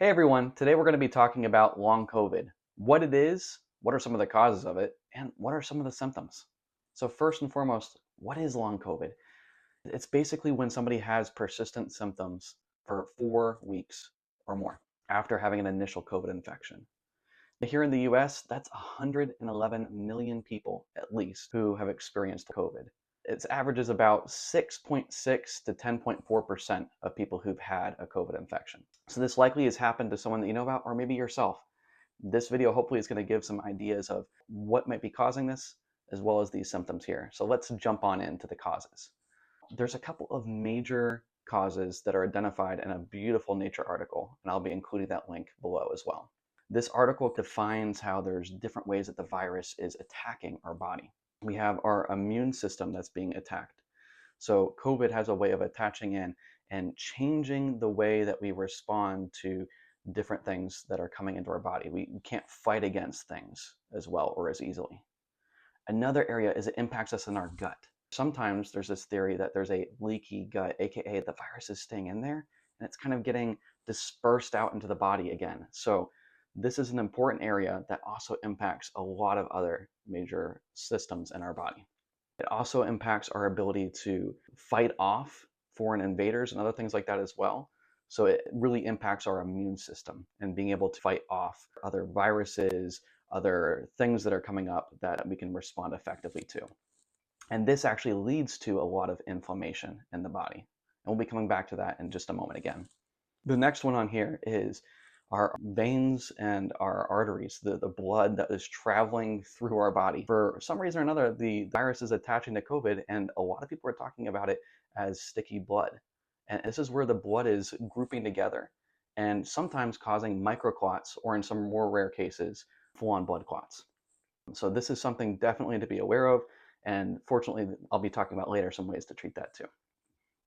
Hey everyone, today we're going to be talking about long COVID. What it is, what are some of the causes of it, and what are some of the symptoms? So, first and foremost, what is long COVID? It's basically when somebody has persistent symptoms for 4 weeks or more after having an initial COVID infection. Here in the US, that's 111 million people at least who have experienced COVID. Its average is about 6.6 to 10.4% of people who've had a COVID infection. So this likely has happened to someone that you know about, or maybe yourself. This video hopefully is going to give some ideas of what might be causing this, as well as these symptoms here. So let's jump on into the causes. There's a couple of major causes that are identified in a beautiful Nature article, and I'll be including that link below as well. This article defines how there's different ways that the virus is attacking our body. We have our immune system that's being attacked. So COVID has a way of attaching in and changing the way that we respond to different things that are coming into our body. We can't fight against things as well or as easily. Another area is it impacts us in our gut. Sometimes there's this theory that there's a leaky gut, aka the virus is staying in there and it's kind of getting dispersed out into the body again. So this is an important area that also impacts a lot of other major systems in our body. It also impacts our ability to fight off foreign invaders and other things like that as well. So it really impacts our immune system and being able to fight off other viruses, other things that are coming up that we can respond effectively to. And this actually leads to a lot of inflammation in the body. And we'll be coming back to that in just a moment again. The next one on here is our veins and our arteries, the blood that is traveling through our body. For some reason or another, the virus is attaching to COVID, and a lot of people are talking about it as sticky blood. And this is where the blood is grouping together and sometimes causing microclots, or in some more rare cases, full-on blood clots. So this is something definitely to be aware of, and fortunately, I'll be talking about later some ways to treat that too.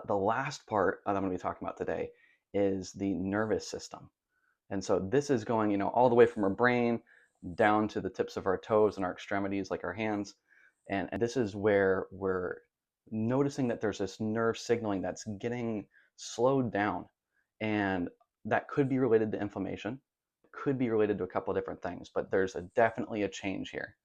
The last part that I'm going to be talking about today is the nervous system. And so this is going, all the way from our brain down to the tips of our toes and our extremities, like our hands. And this is where we're noticing that there's this nerve signaling that's getting slowed down. And that could be related to inflammation, could be related to a couple of different things, but there's definitely a change here.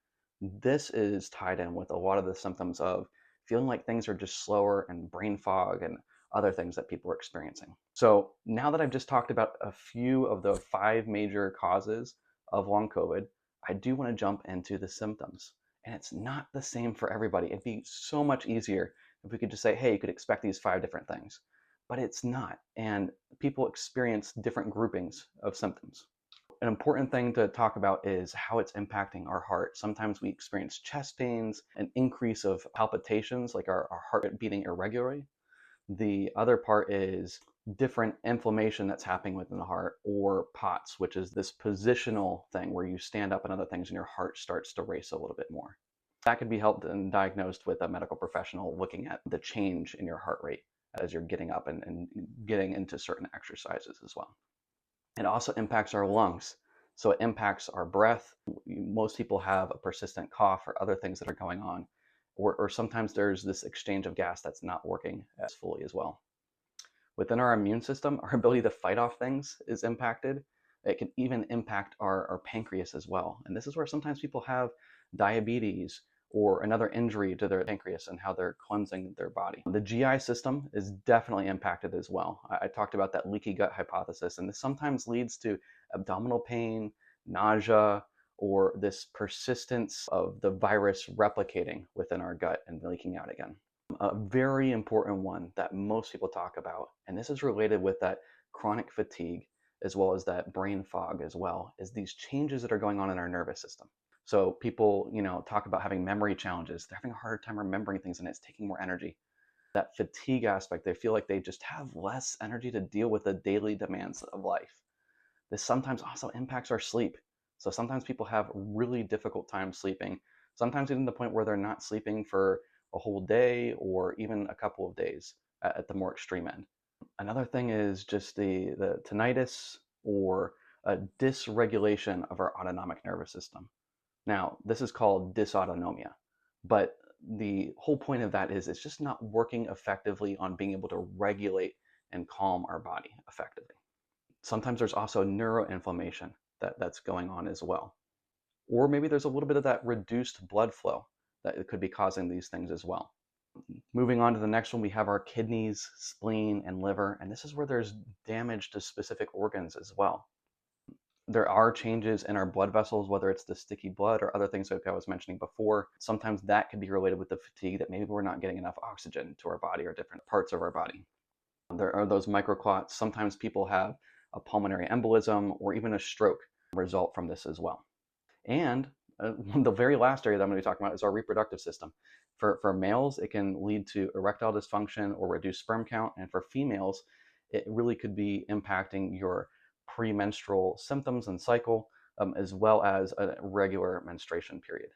This is tied in with a lot of the symptoms of feeling like things are just slower and brain fog and other things that people are experiencing. So now that I've just talked about a few of the 5 major causes of long COVID, I do want to jump into the symptoms. And it's not the same for everybody. It'd be so much easier if we could just say, hey, you could expect these 5 different things. But it's not. And people experience different groupings of symptoms. An important thing to talk about is how it's impacting our heart. Sometimes we experience chest pains, an increase of palpitations, like our heart beating irregularly. The other part is different inflammation that's happening within the heart, or POTS, which is this positional thing where you stand up and other things and your heart starts to race a little bit more. That can be helped and diagnosed with a medical professional looking at the change in your heart rate as you're getting up and getting into certain exercises as well. It also impacts our lungs. So it impacts our breath. Most people have a persistent cough or other things that are going on. Or sometimes there's this exchange of gas that's not working as fully as well. Within our immune system, our ability to fight off things is impacted. It can even impact our pancreas as well. And this is where sometimes people have diabetes or another injury to their pancreas and how they're cleansing their body. The GI system is definitely impacted as well. I talked about that leaky gut hypothesis, and this sometimes leads to abdominal pain, nausea, or this persistence of the virus replicating within our gut and leaking out again. A very important one that most people talk about, and this is related with that chronic fatigue as well as that brain fog as well, is these changes that are going on in our nervous system. So people, talk about having memory challenges. They're having a harder time remembering things and it's taking more energy. That fatigue aspect, they feel like they just have less energy to deal with the daily demands of life. This sometimes also impacts our sleep. So sometimes people have really difficult time sleeping, sometimes even to the point where they're not sleeping for a whole day or even a couple of days at the more extreme end. Another thing is just the tinnitus or a dysregulation of our autonomic nervous system. Now, this is called dysautonomia, but the whole point of that is it's just not working effectively on being able to regulate and calm our body effectively. Sometimes there's also neuroinflammation that's going on as well. Or maybe there's a little bit of that reduced blood flow that it could be causing these things as well. Moving on to the next one, we have our kidneys, spleen, and liver, and this is where there's damage to specific organs as well. There are changes in our blood vessels, whether it's the sticky blood or other things like I was mentioning before. Sometimes that can be related with the fatigue, that maybe we're not getting enough oxygen to our body or different parts of our body. There are those microclots. Sometimes people have a pulmonary embolism or even a stroke result from this as well. And the very last area that I'm going to be talking about is our reproductive system. For males, it can lead to erectile dysfunction or reduced sperm count. And for females, it really could be impacting your premenstrual symptoms and cycle, as well as a regular menstruation period.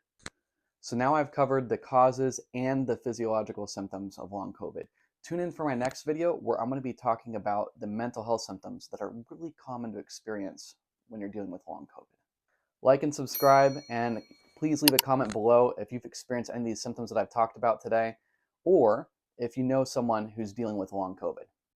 So now I've covered the causes and the physiological symptoms of long COVID. Tune in for my next video where I'm going to be talking about the mental health symptoms that are really common to experience when you're dealing with long COVID. Like and subscribe, and please leave a comment below if you've experienced any of these symptoms that I've talked about today, or if you know someone who's dealing with long COVID.